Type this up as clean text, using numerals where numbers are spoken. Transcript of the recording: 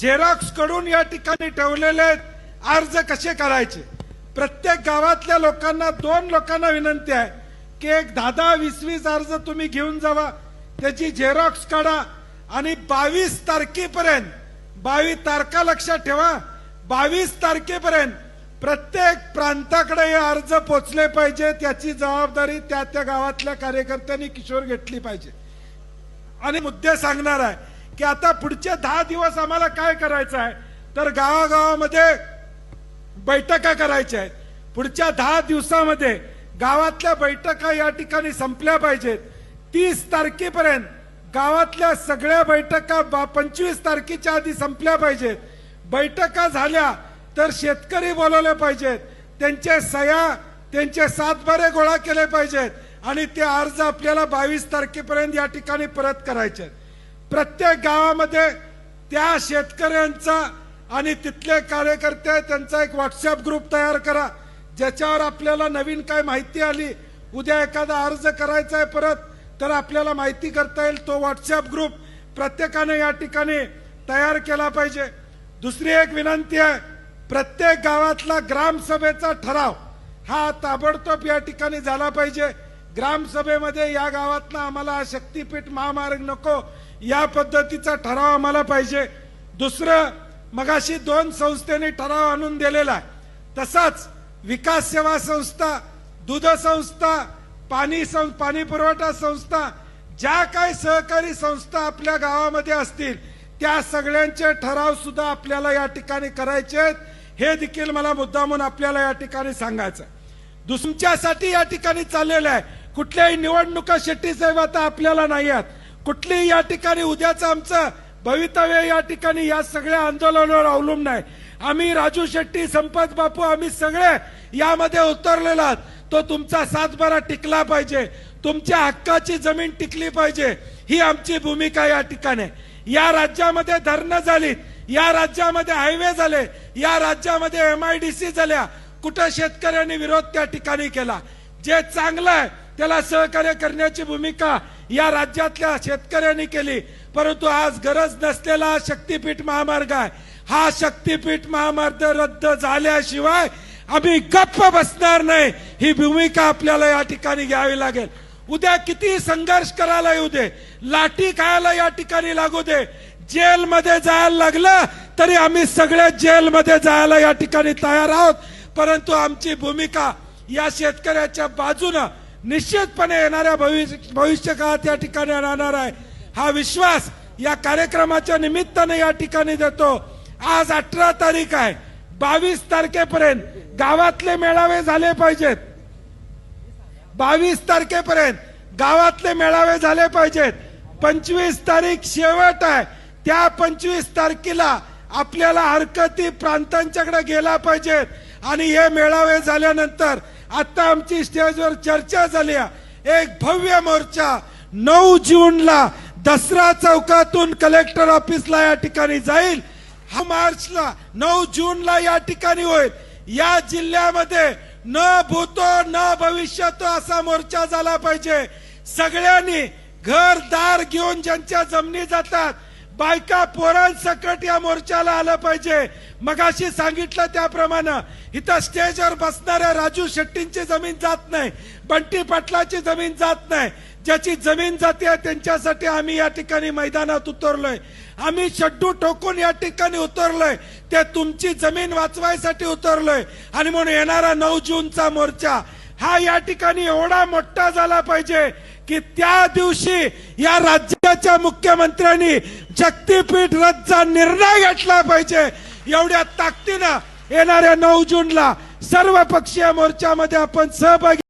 Xerox कडून या ठिकाणी ठेवलेले अर्ज कसे करायचे। प्रत्येक गावातल्या लोकांना 2 लोकांना विनंती आहे की एक 10-20 अर्ज तुम्ही घेऊन जावा, त्याची झेरॉक्स काढा आणि 22 तारखेपर्यंत 22 तारखा लक्षात ठेवा, 22 तारखेपर्यंत प्रत्येक प्रांताकडे हे अर्ज पोचले पाहिजे। त्याची जबाबदारी त्या त्या गावातल्या कार्यकर्त्यांनी किशोर घेतली पाहिजे। आणि मुद्दे सांगणार आहे की आता पुढचे 10 दिवस आम्हाला काय करायचं आहे, तर गावागावामध्ये बैठका करायच्या आहेत। पुढच्या 10 दिवसामध्ये गावातल्या बैठका या ठिकाणी संपल्या पाहिजेत। 30 तारखेपर्यंत गावातल्या सगळ्या बैठका 25 तारखेच्या आधी संपल्या पाहिजेत। बैठका झाल्या तर शेतकरी बोलवले पाहिजेत, त्यांचे सह्या त्यांचे 7 गोळा केले पाहिजेत आणि ते अर्ज आपल्याला 22 तारखेपर्यंत या ठिकाणी परत करायचे। प्रत्येक गावामध्ये त्या शेतकऱ्यांचा आणि तिथले कार्यकर्ते त्यांचा एक व्हॉट्सअप ग्रुप तयार करा, ज्याच्यावर आपल्याला नवीन काय माहिती आली, उद्या एखादा अर्ज करायचा आहे परत, तर आपल्याला माहिती करता येईल। तो व्हॉट्सअप ग्रुप प्रत्येकाने या ठिकाणी तयार केला पाहिजे। दुसरी एक विनंती आहे, प्रत्येक गावातला ग्रामसभेचा ठराव हा ताबडतोब या ठिकाणी झाला पाहिजे। ग्रामसभेमध्ये या गावातला आम्हाला शक्तीपीठ महामार्ग नको या पद्धतीचा ठराव आम्हाला पाहिजे। दुसरं, मगाशी 2 संस्थेने ठराव आणून दिलेला आहे, तसाच विकास सेवा संस्था, दूध संस्था, पाणी पुरवठा संस्था, ज्या काही सहकारी संस्था आपल्या गावामध्ये असतील त्या सगळ्यांचे ठराव सुद्धा आपल्याला या ठिकाणी करायचे आहेत। हे देखील मला मुद्दामून आपल्याला या ठिकाणी सांगायचं। दुसऱ्यासाठी या ठिकाणी चाललेलं आहे, कुठल्याही निवडणुका शेट्टी साहेब आता आपल्याला नाही आहेत, कुठलीही या ठिकाणी उद्याचं आमचं भवितव्य या ठिकाणी या सगळ्या आंदोलनावर अवलंबून आहे। आम्ही राजू शेट्टी, संपत बापू, आम्ही सगळे यामध्ये उतरलेलो आहोत। तो तुमचा 7 टिकला पाहिजे, तुमच्या हक्काची जमीन टिकली पाहिजे, ही आमची भूमिका या ठिकाणी। या राज्यामध्ये धरणं झाली, या राज्यामध्ये हायवे झाले, या राज्यामध्ये MIDC झाल्या, कुठं शेतकऱ्यांनी विरोध त्या ठिकाणी केला। जे चांगलं आहे त्याला सहकार्य करण्याची भूमिका या राज्यातल्या शेतकऱ्यांनी केली, परंतु आज गरज नसलेला शक्तीपीठ महामार्ग आहे, हा शक्तीपीठ महामार्ग रद्द झाल्याशिवाय आम्ही गप्प बसणार नाही। ही भूमिका आपल्याला या ठिकाणी घ्यावी लागेल। उद्या किती संघर्ष करायला येऊ दे, लाठी खायला या ठिकाणी लागू दे, जेलमध्ये जायला लागलं तरी आम्ही सगळे जेलमध्ये जायला या ठिकाणी तयार आहोत, परंतु आमची भूमिका या शेतकऱ्याच्या बाजूने निश्चितपणे येणाऱ्या भविष्य काळात या ठिकाणी राहणार आहे। हा विश्वास या कार्यक्रमाच्या निमित्ताने या ठिकाणी देतो। आज 18 तारीख आहे, 22 तारखेपर्यंत गावातले मेळावे झाले पाहिजेत, 22 तारखेपर्यंत गावातले मेळावे झाले पाहिजेत। 25 तारीख शेवट आहे, त्या 25 तारखेला आपल्याला हरकती प्रांतांच्याकडे गेला पाहिजेत आणि हे मेळावे झाल्यानंतर आता आमची स्टेजवर चर्चा झाली आहे, एक भव्य मोर्चा 9 जूनला दसरा चौकातून कलेक्टर ऑफिसला या ठिकाणी जाईल। हा मार्चला 9 जूनला या ठिकाणी होईल। या जिल्ह्यामध्ये न भूतो न भविष्यतो असा मोर्चा झाला पाहिजे। सगळ्यांनी घरदार घेऊन ज्यांच्या जमिनी जातात, बायका पोरांसकट या मोर्चाला आलं पाहिजे। मगाशी सांगितलं त्याप्रमाणे इथं स्टेजवर बसणाऱ्या राजू शेट्टींची जमीन जात नाही, बंटी पाटलाची जमीन जात नाही, ज्याची जमीन जाते त्यांच्यासाठी आम्ही या ठिकाणी मैदानात उतरलोय। आम्ही शड्डू ठोकून या ठिकाणी उतरलोय, ते तुमची जमीन वाचवायसाठी उतरलोय। आणि म्हणून येणारा 9 जूनचा मोर्चा हा या ठिकाणी एवढा मोठा झाला पाहिजे की त्या दिवशी या राज्याच्या मुख्यमंत्र्यांनी शक्तीपीठ रद्दचा निर्णय घेतला पाहिजे। एवढ्या ताकदीने येणाऱ्या 9 जूनला सर्व पक्षीय मोर्चामध्ये आपण सहभागी